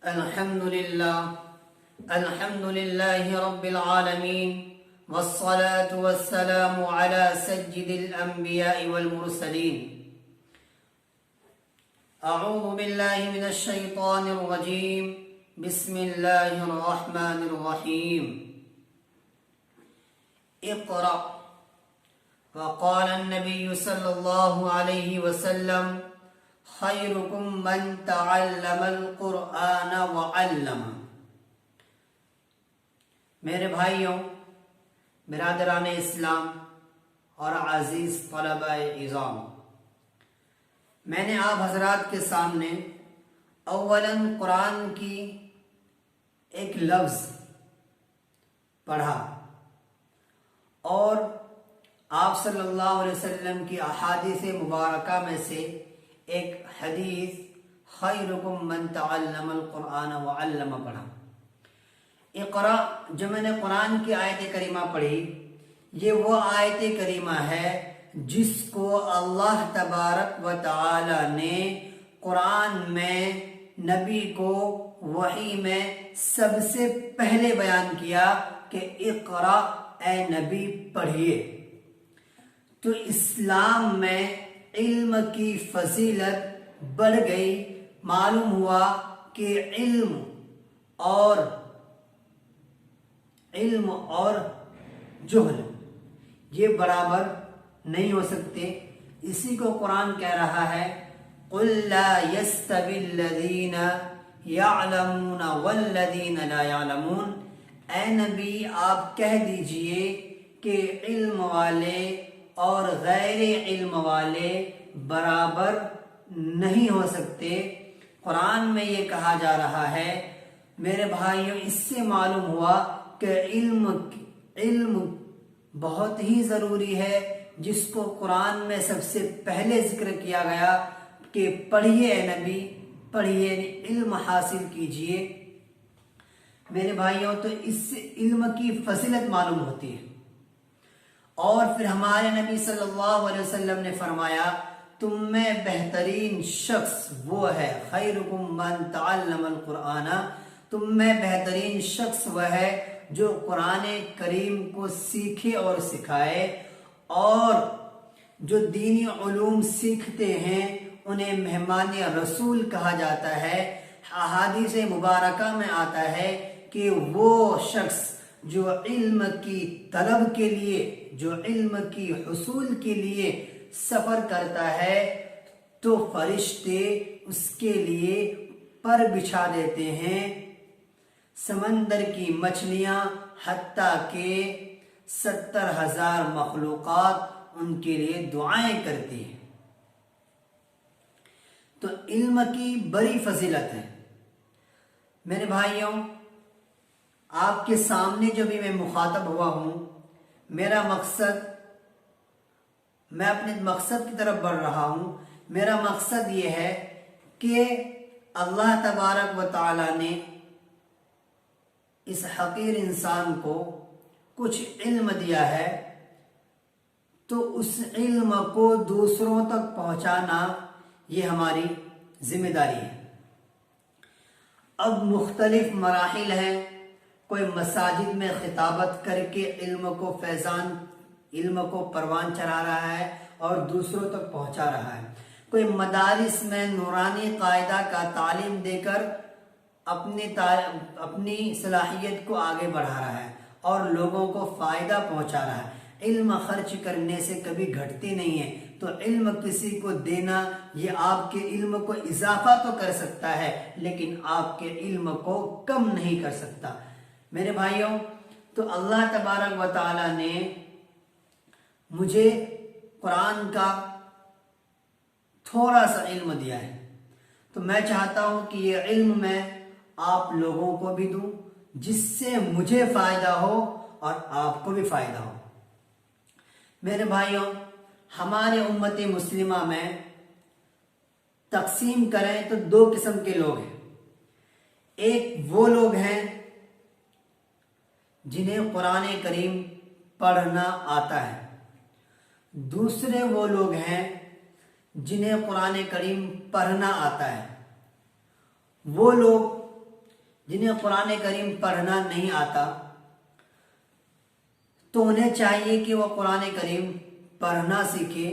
الحمد لله رب العالمين والصلاة والسلام على سيد الأنبياء والمرسلين. أعوذ بالله من الشيطان الرجيم. بسم الله الرحمن الرحيم. اقرأ. وقال النبي صلى الله عليه وسلم: خیرکم من تعلم القرآن وعلم. میرے بھائیوں، برادران اسلام اور عزیز طلباء اعظام، میں نے آپ حضرات کے سامنے اولاً قرآن کی ایک لفظ پڑھا اور آپ صلی اللہ علیہ وسلم کی احادیث مبارکہ میں سے ایک حدیث خیرکم من تعلم القرآن وعلم پڑھا. اقرا، جو میں نے قرآن کی آیت کریمہ پڑھی، یہ وہ آیت کریمہ ہے جس کو اللہ تبارک و تعالی نے قرآن میں نبی کو وحی میں سب سے پہلے بیان کیا کہ اقرا، اے نبی پڑھیے. تو اسلام میں علم کی فضیلت بڑھ گئی. معلوم ہوا کہ علم اور جہل یہ برابر نہیں ہو سکتے. اسی کو قرآن کہہ رہا ہے: قُلْ لَا يَسْتَوِي الَّذِينَ يَعْلَمُونَ وَالَّذِينَ لَا يَعْلَمُونَ. اے نبی، آپ کہہ دیجئے کہ علم والے اور غیر علم والے برابر نہیں ہو سکتے. قرآن میں یہ کہا جا رہا ہے. میرے بھائیوں، اس سے معلوم ہوا کہ علم بہت ہی ضروری ہے، جس کو قرآن میں سب سے پہلے ذکر کیا گیا کہ پڑھیے اے نبی، پڑھیے، علم حاصل کیجئے. میرے بھائیوں، تو اس سے علم کی فضیلت معلوم ہوتی ہے. اور پھر ہمارے نبی صلی اللہ علیہ وسلم نے فرمایا: تم میں بہترین شخص وہ ہے، خیرکم من تعلم القرآن، تم میں بہترین شخص وہ ہے جو قرآن کریم کو سیکھے اور سکھائے. اور جو دینی علوم سیکھتے ہیں انہیں مہمان رسول کہا جاتا ہے. احادیث مبارکہ میں آتا ہے کہ وہ شخص جو علم کی طلب کے لیے، جو علم کی حصول کے لیے سفر کرتا ہے، تو فرشتے اس کے لیے پر بچھا دیتے ہیں. سمندر کی مچھلیاں، حتیٰ کہ 70,000 مخلوقات ان کے لیے دعائیں کرتی ہیں. تو علم کی بڑی فضیلت ہے. میرے بھائیوں، آپ کے سامنے جو بھی میں مخاطب ہوا ہوں، میرا مقصد، میں اپنے مقصد کی طرف بڑھ رہا ہوں. میرا مقصد یہ ہے کہ اللہ تبارک و تعالی نے اس حقیر انسان کو کچھ علم دیا ہے، تو اس علم کو دوسروں تک پہنچانا یہ ہماری ذمہ داری ہے. اب مختلف مراحل ہیں. کوئی مساجد میں خطابت کر کے علم کو پروان چڑھا رہا ہے اور دوسروں تک پہنچا رہا ہے. کوئی مدارس میں نورانی قاعدہ کا تعلیم دے کر اپنی صلاحیت کو آگے بڑھا رہا ہے اور لوگوں کو فائدہ پہنچا رہا ہے. علم خرچ کرنے سے کبھی گھٹتی نہیں ہے. تو علم کسی کو دینا یہ آپ کے علم کو اضافہ تو کر سکتا ہے، لیکن آپ کے علم کو کم نہیں کر سکتا. میرے بھائیوں، تو اللہ تبارک و تعالی نے مجھے قرآن کا تھوڑا سا علم دیا ہے، تو میں چاہتا ہوں کہ یہ علم میں آپ لوگوں کو بھی دوں، جس سے مجھے فائدہ ہو اور آپ کو بھی فائدہ ہو. میرے بھائیوں، ہمارے امت مسلمہ میں تقسیم کریں تو 2 قسم کے لوگ ہیں. ایک وہ لوگ ہیں جنہیں قرآن کریم پڑھنا آتا ہے. دوسرے وہ لوگ ہیں جنہیں قرآن کریم پڑھنا آتا ہے. وہ لوگ جنہیں قرآن کریم پڑھنا نہیں آتا، تو انہیں چاہیے کہ وہ قرآن کریم پڑھنا سیکھے،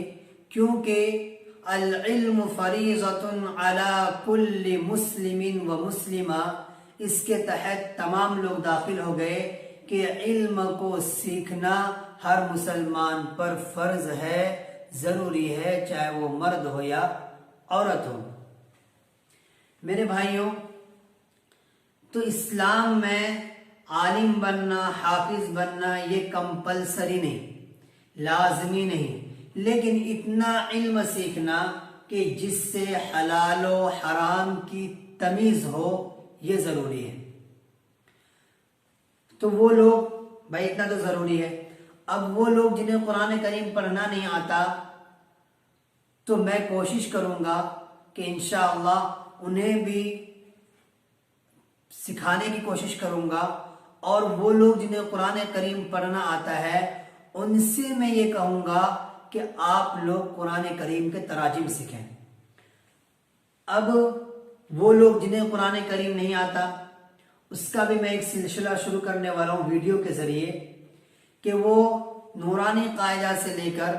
کیونکہ العلم فریضۃ علی کل مسلم و مسلمہ، اس کے تحت تمام لوگ داخل ہو گئے کہ علم کو سیکھنا ہر مسلمان پر فرض ہے، ضروری ہے، چاہے وہ مرد ہو یا عورت ہو۔ میرے بھائیوں، تو اسلام میں عالم بننا، حافظ بننا یہ کمپلسری نہیں، لازمی نہیں، لیکن اتنا علم سیکھنا کہ جس سے حلال و حرام کی تمیز ہو، یہ ضروری ہے۔ تو وہ لوگ، بھائی اتنا تو ضروری ہے۔ اب وہ لوگ جنہیں قرآن کریم پڑھنا نہیں آتا، تو میں کوشش کروں گا کہ انشاءاللہ انہیں بھی سکھانے کی کوشش کروں گا، اور وہ لوگ جنہیں قرآن کریم پڑھنا آتا ہے ان سے میں یہ کہوں گا کہ آپ لوگ قرآن کریم کے تراجم سیکھیں۔ اب وہ لوگ جنہیں قرآن کریم نہیں آتا، اس کا بھی میں ایک سلسلہ شروع کرنے والا ہوں ویڈیو کے ذریعے، کہ وہ نورانی قاعدہ سے لے کر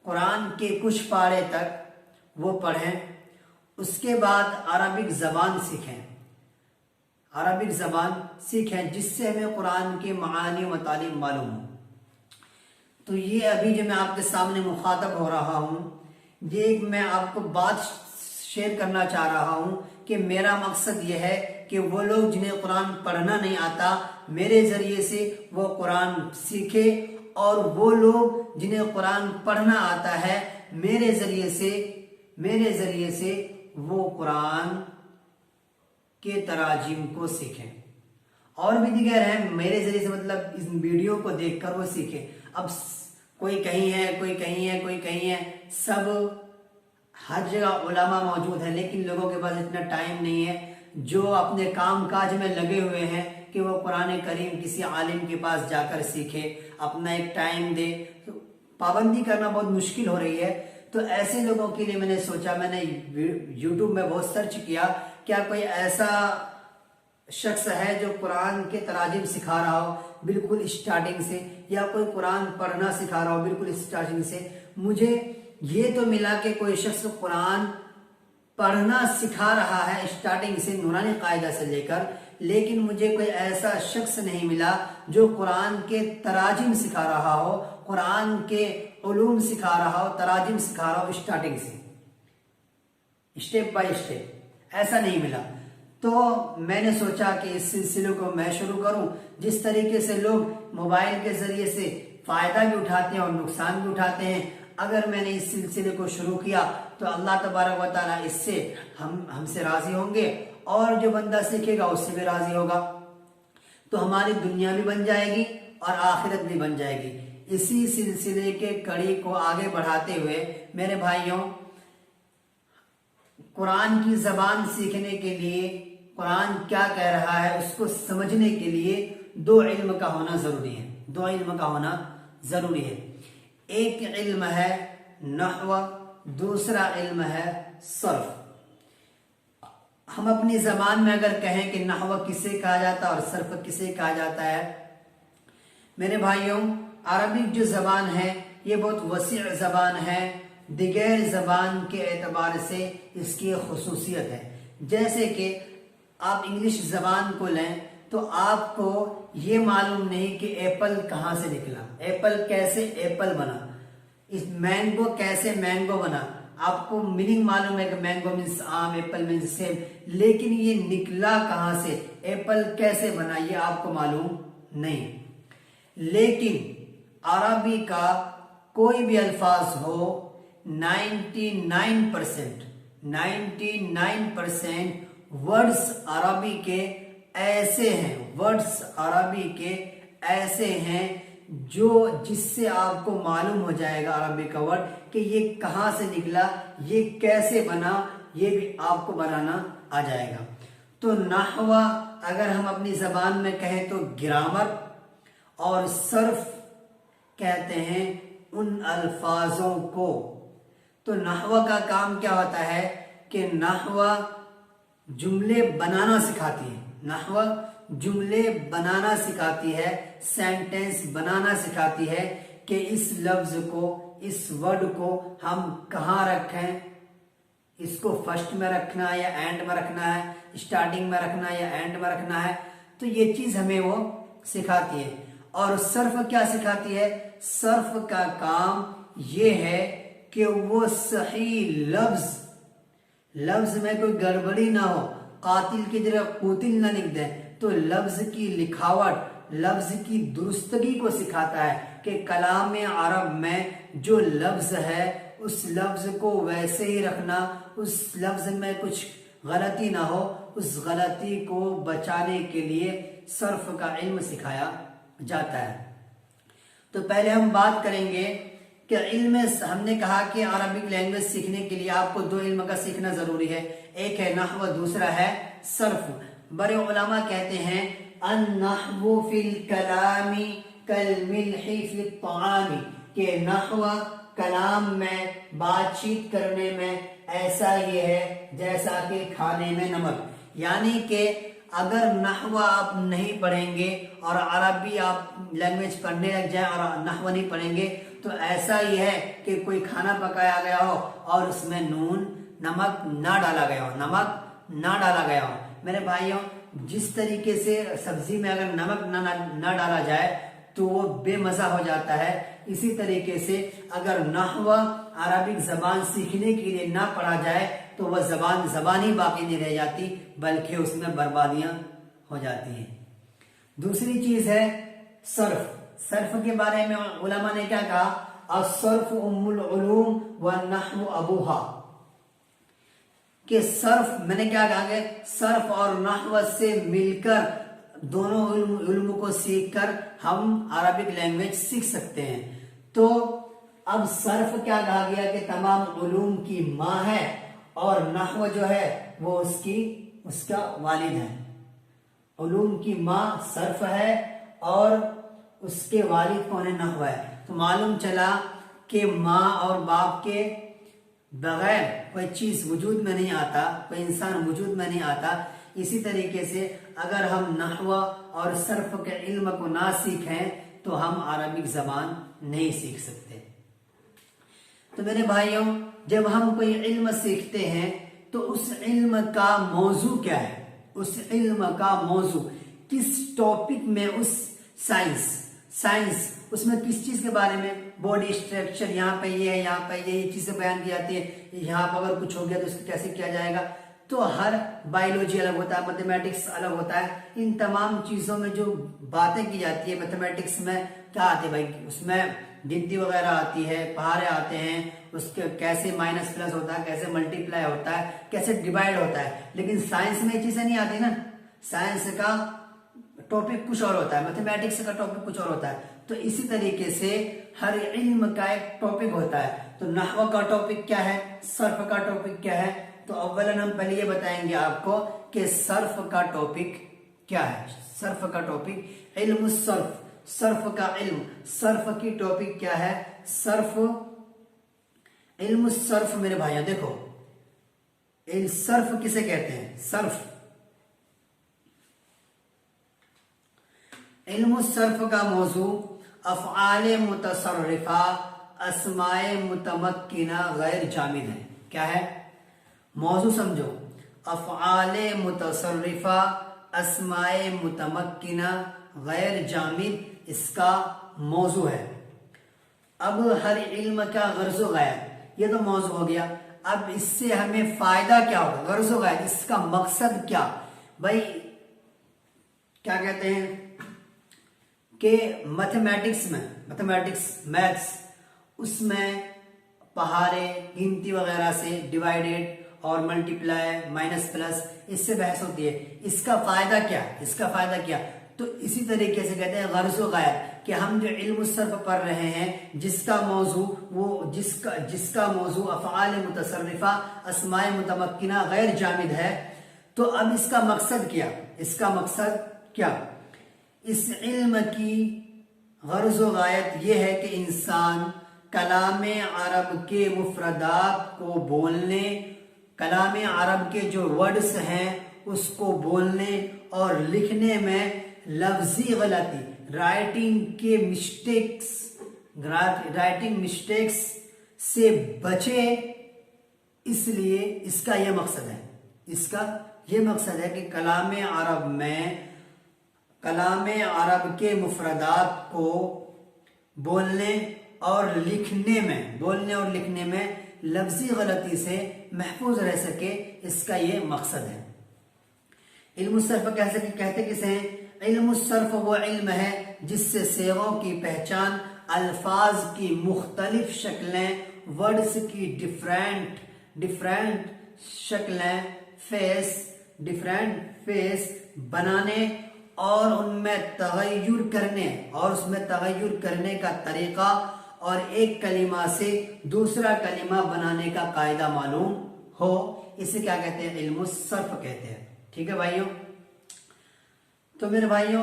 قرآن کے کچھ پارے تک وہ پڑھیں، اس کے بعد عربک زبان سیکھیں، عربک زبان سیکھیں، جس سے ہمیں قرآن کے معانی و مطالب معلوم ہو۔ تو یہ ابھی جو میں آپ کے سامنے مخاطب ہو رہا ہوں، یہ میں آپ کو بات شیئر کرنا چاہ رہا ہوں کہ میرا مقصد یہ ہے کہ وہ لوگ جنہیں قرآن پڑھنا نہیں آتا، میرے ذریعے سے وہ قرآن سیکھے، اور وہ لوگ جنہیں قرآن پڑھنا آتا ہے میرے ذریعے سے وہ قرآن کے تراجم کو سیکھیں، اور بھی دیگر ہیں میرے ذریعے سے، مطلب اس ویڈیو کو دیکھ کر وہ سیکھیں۔ اب کوئی کہیں ہے، کوئی کہیں ہے، کوئی کہیں ہے، سب ہر جگہ علماء موجود ہیں، لیکن لوگوں کے پاس اتنا ٹائم نہیں ہے جو اپنے کام کاج میں لگے ہوئے ہیں کہ وہ قرآن کریم کسی عالم کے پاس جا کر سیکھے، اپنا ایک ٹائم دے۔ پابندی کرنا بہت مشکل ہو رہی ہے، تو ایسے لوگوں کے لیے میں نے سوچا، میں نے یوٹیوب میں بہت سرچ کیا، کیا کوئی ایسا شخص ہے جو قرآن کے تراجم سکھا رہا ہو بالکل اسٹارٹنگ سے، یا کوئی قرآن پڑھنا سکھا رہا ہو بالکل اسٹارٹنگ سے۔ مجھے یہ تو ملا کہ کوئی شخص قرآن پڑھنا سکھا رہا ہے اسٹارٹنگ سے، نورانی قاعدہ سے لے کر، لیکن مجھے کوئی ایسا شخص نہیں ملا جو قرآن کے تراجم سکھا رہا ہو، قرآن کے علوم سکھا رہا ہو، تراجم سکھا رہا ہو اسٹارٹنگ سے، اسٹیپ بائی اسٹیپ، ایسا نہیں ملا۔ تو میں نے سوچا کہ اس سلسلے کو میں شروع کروں۔ جس طریقے سے لوگ موبائل کے ذریعے سے فائدہ بھی اٹھاتے ہیں اور نقصان بھی اٹھاتے ہیں، اگر میں نے اس سلسلے کو شروع کیا تو اللہ تبارک و تعالیٰ اس سے ہم سے راضی ہوں گے، اور جو بندہ سیکھے گا اس سے بھی راضی ہوگا، تو ہماری دنیا بھی بن جائے گی اور آخرت بھی بن جائے گی۔ اسی سلسلے کے کڑی کو آگے بڑھاتے ہوئے میرے بھائیوں، قرآن کی زبان سیکھنے کے لیے، قرآن کیا کہہ رہا ہے اس کو سمجھنے کے لیے دو علم کا ہونا ضروری ہے، دو علم کا ہونا ضروری ہے۔ ایک علم ہے نحو، دوسرا علم ہے صرف۔ ہم اپنی زبان میں اگر کہیں کہ نحو کسے کہا جاتا ہے اور صرف کسے کہا جاتا ہے، میرے بھائیوں، عربک جو زبان ہے یہ بہت وسیع زبان ہے، دیگر زبان کے اعتبار سے اس کی خصوصیت ہے۔ جیسے کہ آپ انگلش زبان کو لیں تو آپ کو یہ معلوم نہیں کہ ایپل کہاں سے نکلا، ایپل کیسے ایپل بنا، اس مینگو کیسے مینگو بنا۔ آپ کو میننگ معلوم ہے کہ مینگو مینس آم، ایپل مینس سیب، لیکن یہ نکلا کہاں سے، ایپل کیسے بنا، یہ آپ کو معلوم نہیں۔ لیکن عربی کا کوئی بھی الفاظ ہو، 99% ورڈز عربی کے ایسے ہیں، ورڈز عربی کے ایسے ہیں جس سے آپ کو معلوم ہو جائے گا عربی کا ورڈ کہ یہ کہاں سے نکلا، یہ کیسے بنا، یہ بھی آپ کو بنانا آ جائے گا۔ تو نحو اگر ہم اپنی زبان میں کہیں تو گرامر، اور صرف کہتے ہیں ان الفاظوں کو۔ تو نحو کا کام کیا ہوتا ہے کہ نحو جملے بنانا سکھاتی ہے، نحو جملے بنانا سکھاتی ہے، سینٹینس بنانا سکھاتی ہے کہ اس لفظ کو، اس ورڈ کو ہم کہاں رکھیں، اس کو فرسٹ میں رکھنا ہے یا اینڈ میں رکھنا ہے، اسٹارٹنگ میں رکھنا ہے یا اینڈ میں رکھنا ہے، تو یہ چیز ہمیں وہ سکھاتی ہے۔ اور صرف کیا سکھاتی ہے؟ صرف کا کام یہ ہے کہ وہ صحیح لفظ میں کوئی گڑبڑی نہ ہو، قاتل کی جگہ قوتل نہ لکھ دیں، تو لفظ کی لکھاوٹ، لفظ کی درستگی کو سکھاتا ہے کہ کلام عرب میں جو لفظ ہے اس لفظ کو ویسے ہی رکھنا، اس لفظ میں کچھ غلطی نہ ہو، اس غلطی کو بچانے کے لیے صرف کا علم سکھایا جاتا ہے۔ تو پہلے ہم بات کریں گے کہ علم، ہم نے کہا کہ عربک لینگویج سیکھنے کے لیے آپ کو دو علم کا سیکھنا ضروری ہے، ایک ہے نحو، دوسرا ہے صرف۔ بڑے علماء کہتے ہیں النحو فی الکلام کالملح فی الطعام، کہ نحو کلام میں، بات چیت کرنے میں ایسا ہی ہے جیسا کہ کھانے میں نمک۔ یعنی کہ اگر نحو آپ نہیں پڑھیں گے اور عربی آپ لینگویج پڑھنے لگ جائیں اور نحو نہیں پڑھیں گے تو ایسا ہی ہے کہ کوئی کھانا پکایا گیا ہو اور اس میں نون نمک نہ ڈالا گیا ہو، نمک نہ ڈالا گیا ہو۔ میرے بھائیوں، جس طریقے سے سبزی میں اگر نمک نہ ڈالا جائے تو وہ بے مزہ ہو جاتا ہے، اسی طریقے سے اگر نحو عربک زبان سیکھنے کے لیے نہ پڑھا جائے تو وہ زبان ہی باقی نہیں رہ جاتی، بلکہ اس میں بربادیاں ہو جاتی ہیں۔ دوسری چیز ہے صرف۔ صرف کے بارے میں علماء نے کیا کہا؟ الصرف ام العلوم والنحو ابوہا، کہ صرف، میں نے کیا کہا کہ صرف اور نحو سے مل کر دونوں علم کو سیکھ کر ہم عربک لینگویج سیکھ سکتے ہیں۔ تو اب صرف کیا کہا گیا کہ تمام علوم کی ماں ہے، اور نحو جو ہے وہ اس کا والد ہے۔ علوم کی ماں صرف ہے اور اس کے والد کون ہے؟ نحو ہے۔ تو معلوم چلا کہ ماں اور باپ کے بغیر کوئی چیز وجود میں نہیں آتا، کوئی انسان وجود میں نہیں آتا۔ اسی طریقے سے اگر ہم نحو اور صرف کے علم کو نہ سیکھیں تو ہم عربک زبان نہیں سیکھ سکتے۔ تو میرے بھائیوں، جب ہم کوئی علم سیکھتے ہیں تو اس علم کا موضوع کیا ہے؟ اس علم کا موضوع کس ٹاپک میں، اس سائنس اس میں کس چیز کے بارے میں، باڈی اسٹرکچر، یہاں پہ یہ ہے، یہاں پہ یہ چیزیں بیان کی جاتی ہے، یہاں پہ اگر کچھ ہو گیا تو اس کو کیسے کیا جائے گا۔ تو ہر بایولوجی الگ ہوتا ہے، میتھمیٹکس الگ ہوتا ہے، ان تمام چیزوں میں جو باتیں کی جاتی ہے، میتھمیٹکس میں کیا آتی ہے بھائی؟ اس میں گنتی وغیرہ آتی ہے، پہاڑے آتے ہیں، اس کے کیسے مائنس پلس ہوتا ہے، کیسے ملٹی پلائی ہوتا ہے، کیسے ڈیوائڈ ہوتا ہے۔ لیکن سائنس میں یہ چیزیں نہیں آتی نا، سائنس کا ٹاپک کچھ اور ہوتا ہے، میتھمیٹکس کا ٹاپک کچھ اور ہوتا ہے۔ تو اسی طریقے سے ہر علم کا ایک ٹاپک ہوتا ہے۔ تو نحو کا ٹاپک کیا ہے؟ صرف کا ٹاپک کیا ہے؟ تو اولاً ہم پہلے یہ بتائیں گے آپ کو کہ صرف کا ٹاپک کیا ہے۔ صرف کا ٹاپک علم الصرف، صرف کا علم، صرف کی ٹاپک کیا ہے؟ صرف، علم الصرف میرے بھائیوں دیکھو، صرف کسے کہتے ہیں؟ صرف، علم الصرف کا موضوع افعال متصرفہ، اسماء متمکنہ غیر جامد ہے۔ کیا ہے موضوع؟ سمجھو، افعال متصرفہ، اسماء متمکنہ غیر جامد اس کا موضوع ہے۔ اب ہر علم کا غرض و غایت، یہ تو موضوع ہو گیا۔ اب اس سے ہمیں فائدہ کیا ہوگا؟ غرض و غایت، اس کا مقصد کیا؟ بھائی کیا کہتے ہیں کہ میتھس، اس میں پہاڑے، گنتی وغیرہ سے، ڈیوائیڈیڈ اور ملٹی پلائی، مائنس پلس، اس سے بحث ہوتی ہے۔ اس کا فائدہ کیا؟ اس کا فائدہ کیا؟ تو اسی طریقے سے کہتے ہیں غرض و غایت، کہ ہم جو علم الصرف پڑھ رہے ہیں جس کا موضوع افعال متصرفہ، اسماء متمکنہ غیر جامد ہے، تو اب اس کا مقصد کیا؟ اس کا مقصد کیا؟ اس علم کی غرض و غایت یہ ہے کہ انسان کلام عرب کے مفردات کو بولنے کلام عرب کے جو ورڈز ہیں اس کو بولنے اور لکھنے میں لفظی غلطی، رائٹنگ مسٹیکس سے بچے، اس لیے اس کا یہ مقصد ہے کہ کلام عرب کے مفردات کو بولنے اور لکھنے میں لفظی غلطی سے محفوظ رہ سکے، اس کا یہ مقصد ہے۔ علم الصرف کہتے کسے ہیں؟ علم الصرف وہ علم ہے جس سے صیغوں کی پہچان، الفاظ کی مختلف شکلیں، ورڈز کی ڈیفرنٹ شکلیں، فیس بنانے اور اس میں تغیر کرنے کا طریقہ، اور ایک کلمہ سے دوسرا کلمہ بنانے کا قاعدہ معلوم ہو، اسے کیا کہتے ہیں؟ علم الصرف کہتے ہیں۔ ٹھیک ہے بھائیوں، تو میرے بھائیوں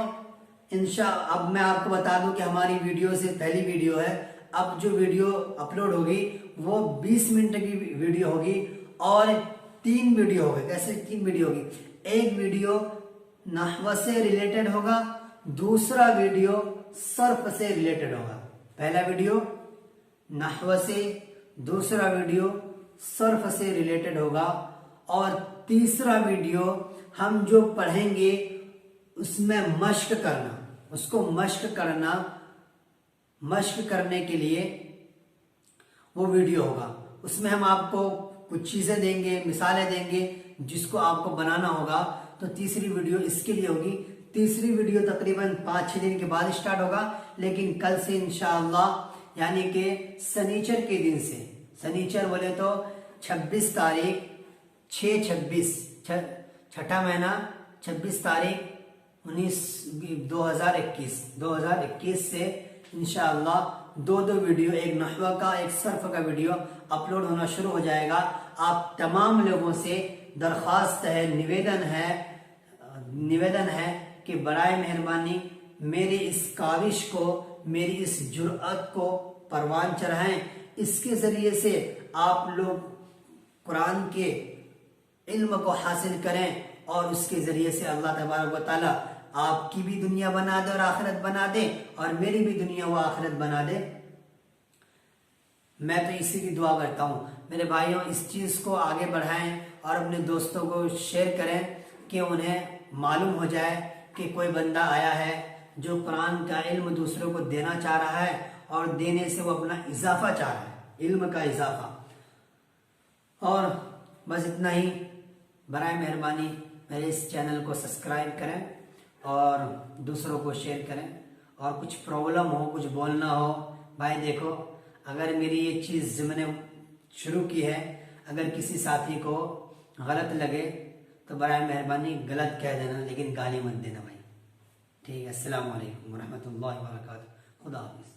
اب میں آپ کو بتا دوں کہ ہماری ویڈیو سے پہلی ویڈیو ہے، اب جو ویڈیو اپلوڈ ہوگی وہ 20 منٹ کی ویڈیو ہوگی، اور 3 ویڈیو ہوگی۔ کیسے 3 ویڈیو ہوگی؟ ایک ویڈیو نحو سے ریلیٹڈ ہوگا، دوسرا ویڈیو صرف سے ریلیٹڈ ہوگا۔ پہلا ویڈیو نحو سے، دوسرا ویڈیو صرف سے ریلیٹڈ ہوگا، اور تیسرا ویڈیو ہم جو پڑھیں گے اس میں مشق کرنے کے لیے وہ ویڈیو ہوگا۔ اس میں ہم آپ کو کچھ چیزیں دیں گے، مثالیں دیں گے جس کو آپ کو بنانا ہوگا۔ تو تیسری ویڈیو اس کے لیے ہوگی۔ تیسری ویڈیو تقریباً 5-6 دن کے بعد اسٹارٹ ہوگا، لیکن کل سے انشاءاللہ یعنی کہ سنیچر کے دن سے، سنیچر بولے تو 26 تاریخ 6/26 چھٹا مہینہ 26 تاریخ 2021 سے انشاءاللہ 2 ویڈیو، ایک نحو کا ایک صرف کا ویڈیو اپلوڈ ہونا شروع ہو جائے گا۔ آپ تمام لوگوں سے درخواست ہے، نویدن ہے کہ برائے مہربانی میری اس کاوش کو، میری اس جرأت کو پروان چڑھائیں۔ اس کے ذریعے سے آپ لوگ قرآن کے علم کو حاصل کریں، اور اس کے ذریعے سے اللہ تبارک و تعالیٰ آپ کی بھی دنیا بنا دے اور آخرت بنا دے، اور میری بھی دنیا و آخرت بنا دے۔ میں تو اسی کی دعا کرتا ہوں۔ میرے بھائیوں، اس چیز کو آگے بڑھائیں اور اپنے دوستوں کو شیئر کریں کہ انہیں معلوم ہو جائے کہ کوئی بندہ آیا ہے جو قرآن کا علم دوسروں کو دینا چاہ رہا ہے، اور دینے سے وہ اپنا اضافہ چاہ رہا ہے، علم کا اضافہ۔ اور بس اتنا ہی، برائے مہربانی میرے اس چینل کو سبسکرائب کریں اور دوسروں کو شیئر کریں۔ اور کچھ پرابلم ہو، کچھ بولنا ہو، بھائی دیکھو، اگر میری یہ چیز میں نے شروع کی ہے، اگر کسی ساتھی کو غلط لگے تو برائے مہربانی غلط کہہ دینا، لیکن گالی مت دینا بھائی۔ ٹھیک ہے، السلام علیکم ورحمۃ اللہ وبرکاتہ، خدا حافظ۔